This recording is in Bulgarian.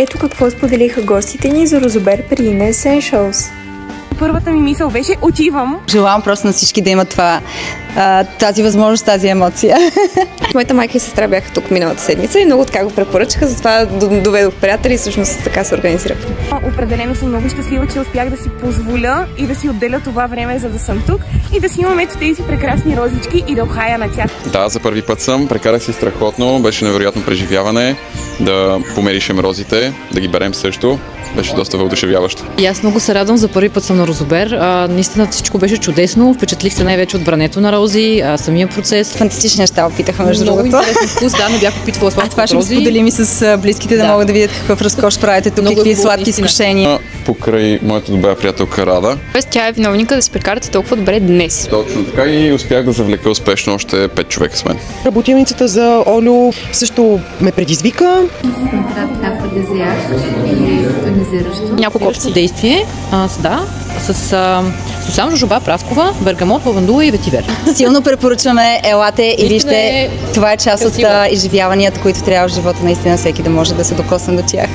Ето какво споделиха гостите ни за Розобер при In Essentials. Първата ми мисъл беше отивам. Желавам просто на всички да имат тази възможност, тази емоция. Моята майка и сестра бяха тук миналата седмица и много така го препоръчаха, затова доведох приятели и всъщност така се организирахме. Определено съм много щастлива, че успях да си позволя и да си отделя това време, за да съм тук и да си имам ето тези прекрасни розички и да ухая на тях. Да, за първи път съм, прекарах си страхотно, беше невероятно преживяване, да померишем розите, да ги берем също. Беше доста въодушевяващо. И аз много се радвам, за първи път съм на Розобер. Наистина всичко беше чудесно. Впечатлих се най-вече от брането на рози, самия процес. Фантастични неща опитаха, между другото. Много интересен вкус, да, не бях опитвала сладко това ще го споделим и с близките, да могат да видят какъв разкош правите тук, какви сладки изкушения. Покрай моята добра приятелка Рада. Тя е виновника да се прекарате толкова добре днес. Точно така и успях да завлека успешно още 5 човека с мен. Работилницата за Олю също ме предизвика. Няколко опции действие, с сусам, жожоба, праскова, бергамот, лавандула и ветивер. Силно препоръчваме, елате и вижте, това е част от изживяванията, които трябва в живота наистина всеки да може да се докосне до тях.